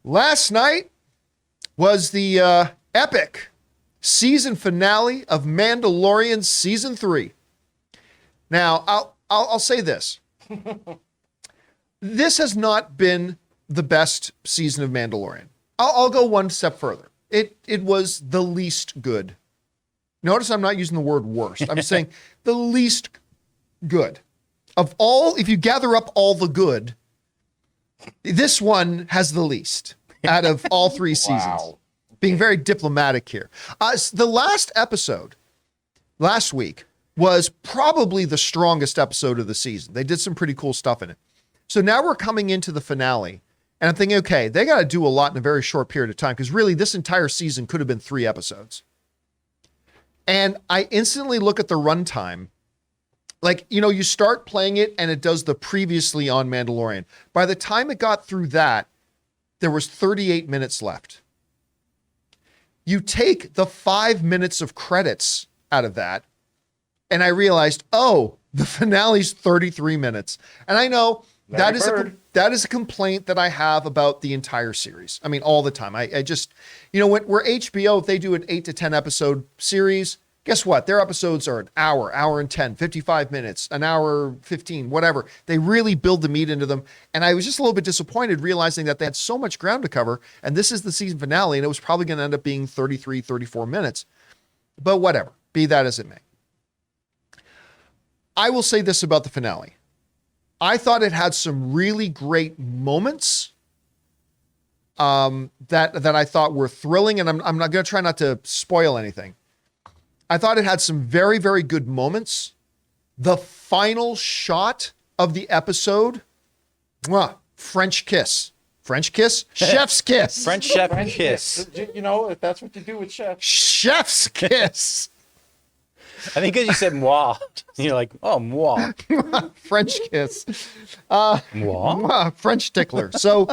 Last night was the epic season finale of Mandalorian season 3. Now, I'll say this. This has not been the best season of Mandalorian. I'll go one step further. It was the least good. Notice I'm not using the word worst. I'm saying the least good. Of all, if you gather up all the good, this one has the least out of all 3 seasons. Wow. Being very diplomatic here. The last episode, last week, was probably the strongest episode of the season. They did some pretty cool stuff in it. So now we're coming into the finale, and I'm thinking, okay, they got to do a lot in a very short period of time, because really this entire season could have been 3 episodes. And I instantly look at the runtime. Like, you know, you start playing it and it does the previously on Mandalorian. By the time it got through that, there was 38 minutes left. You take the 5 minutes of credits out of that, and I realized, oh, the finale's 33 minutes. And I know that is a complaint that I have about the entire series. I mean, all the time. I just, you know, when we're HBO, if they do an 8 to 10 episode series, guess what? Their episodes are an hour and 10, 55 minutes, an hour, 15, whatever. They really build the meat into them. And I was just a little bit disappointed realizing that they had so much ground to cover. And this is the season finale, and it was probably going to end up being 33, 34 minutes. But whatever, be that as it may. I will say this about the finale. I thought it had some really great moments that I thought were thrilling, and I'm not going to try not to spoil anything. I thought it had some very, very good moments. The final shot of the episode, French kiss. French kiss? Chef's kiss. French chef kiss. You know, if that's what you do with chefs. Chef's kiss. I think because you said moi. You're like, oh, moi. French kiss. Moi? French tickler. So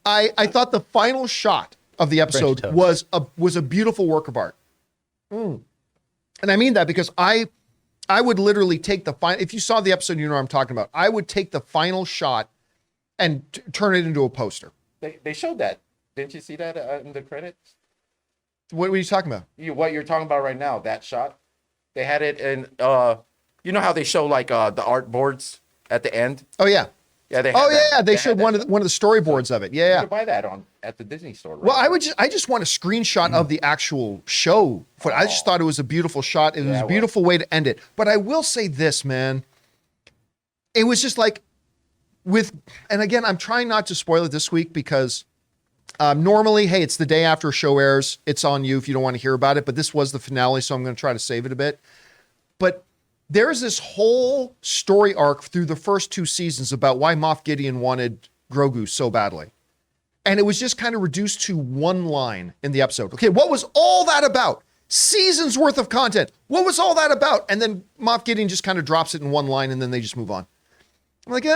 I thought the final shot of the episode was a beautiful work of art. And I mean that because I would literally take the final, if you saw the episode, you know what I'm talking about. I would take the final shot and turn it into a poster. They showed that. Didn't you see that in the credits? What were you talking about? What you're talking about right now, that shot. They had it in, you know how they show like the art boards at the end? Oh, yeah. Yeah, they had that. They showed one of the storyboards of it. Yeah, You could buy that at the Disney store. Right? Well, I just want a screenshot of the actual show. I just thought it was a beautiful shot. It was a beautiful way to end it. But I will say this, man. It was just like and again, I'm trying not to spoil it this week because normally, hey, it's the day after a show airs. It's on you if you don't want to hear about it. But this was the finale, so I'm going to try to save it a bit. But there's this whole story arc through the first 2 seasons about why Moff Gideon wanted Grogu so badly. And it was just kind of reduced to one line in the episode. Okay, what was all that about? Seasons worth of content. What was all that about? And then Moff Gideon just kind of drops it in one line and then they just move on. I'm like,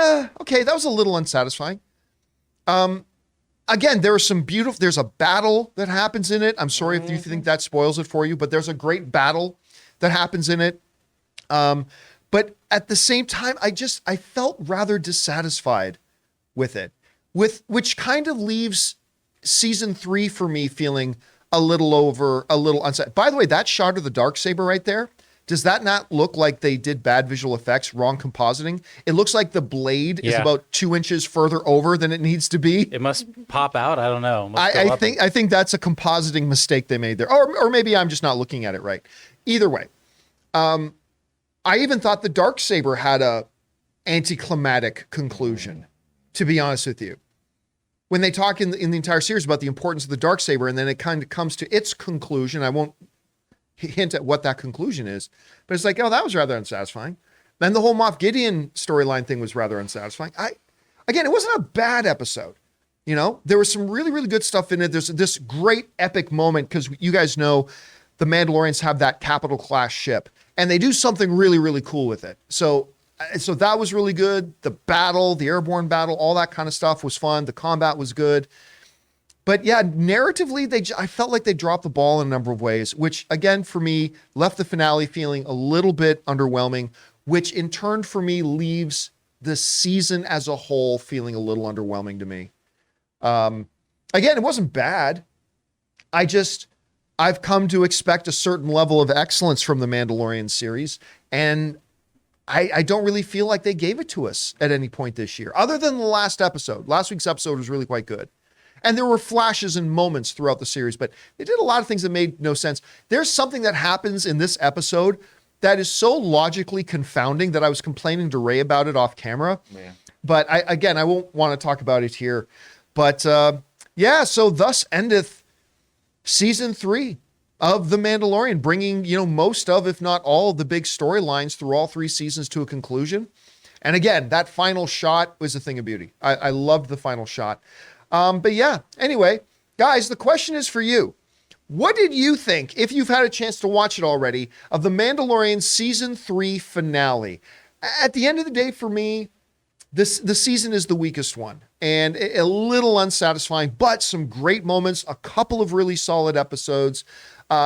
okay, that was a little unsatisfying. Again, there's a battle that happens in it. I'm sorry if you think that spoils it for you, but there's a great battle that happens in it. But at the same time, I felt rather dissatisfied with it, which kind of leaves season 3 for me feeling a little unsatisfied. By the way, that shot of the Darksaber right there, does that not look like they did bad visual effects, wrong compositing? It looks like the blade is about 2 inches further over than it needs to be. It must pop out. I don't know. I think that's a compositing mistake they made there. Or maybe I'm just not looking at it right. Either way. I even thought the Darksaber had a anticlimactic conclusion, to be honest with you. When they talk in the entire series about the importance of the Darksaber, and then it kind of comes to its conclusion, I won't hint at what that conclusion is, but it's like, oh, that was rather unsatisfying. Then the whole Moff Gideon storyline thing was rather unsatisfying. Again, it wasn't a bad episode. You know, there was some really, really good stuff in it. There's this great epic moment because you guys know the Mandalorians have that capital class ship and they do something really, really cool with it. So that was really good. The battle, the airborne battle, all that kind of stuff was fun. The combat was good. But yeah, narratively, I felt like they dropped the ball in a number of ways, which again, for me, left the finale feeling a little bit underwhelming, which in turn for me leaves the season as a whole feeling a little underwhelming to me. Again, it wasn't bad. I've come to expect a certain level of excellence from the Mandalorian series, and I don't really feel like they gave it to us at any point this year, other than the last episode. Last week's episode was really quite good. And there were flashes and moments throughout the series, but they did a lot of things that made no sense. There's something that happens in this episode that is so logically confounding that I was complaining to Ray about it off camera. Man. But I won't want to talk about it here. But yeah, so thus endeth season 3 of The Mandalorian, bringing, most of, if not all, of the big storylines through all 3 seasons to a conclusion. And again, that final shot was a thing of beauty. I loved the final shot. But yeah, anyway, guys, the question is for you. What did you think, if you've had a chance to watch it already, of The Mandalorian season 3 finale? At the end of the day, for me, the season is the weakest one and a little unsatisfying, but some great moments, a couple of really solid episodes,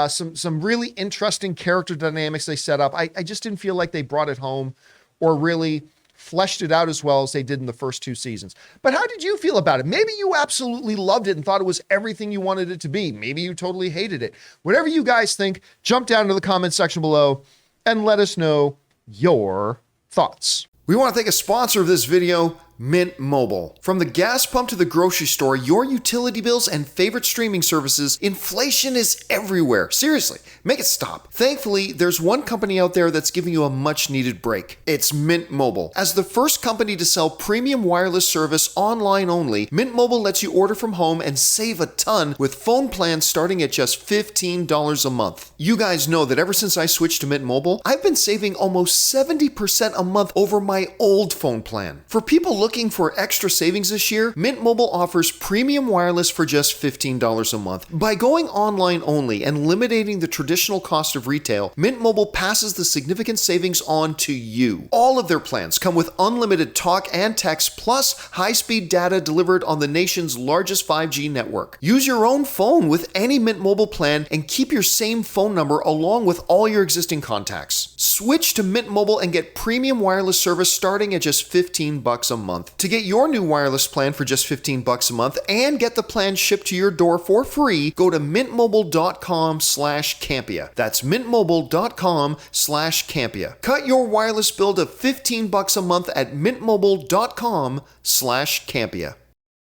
some really interesting character dynamics they set up. I just didn't feel like they brought it home or really fleshed it out as well as they did in the first 2 seasons. But how did you feel about it? Maybe you absolutely loved it and thought it was everything you wanted it to be. Maybe you totally hated it. Whatever you guys think, jump down to the comment section below and let us know your thoughts. We want to thank a sponsor of this video, Mint Mobile. From the gas pump to the grocery store, your utility bills and favorite streaming services, inflation is everywhere. Seriously, make it stop. Thankfully, there's one company out there that's giving you a much needed break. It's Mint Mobile. As the first company to sell premium wireless service online only, Mint Mobile lets you order from home and save a ton with phone plans starting at just $15 a month. You guys know that ever since I switched to Mint Mobile, I've been saving almost 70% a month over my old phone plan. For people looking for extra savings this year, Mint Mobile offers premium wireless for just $15 a month. By going online only and eliminating the traditional cost of retail, Mint Mobile passes the significant savings on to you. All of their plans come with unlimited talk and text plus high-speed data delivered on the nation's largest 5G network. Use your own phone with any Mint Mobile plan and keep your same phone number along with all your existing contacts. Switch to Mint Mobile and get premium wireless service starting at just $15 a month. To get your new wireless plan for just $15 a month and get the plan shipped to your door for free, go to mintmobile.com/Campea. That's mintmobile.com/Campea. Cut your wireless bill to $15 a month at mintmobile.com/Campea.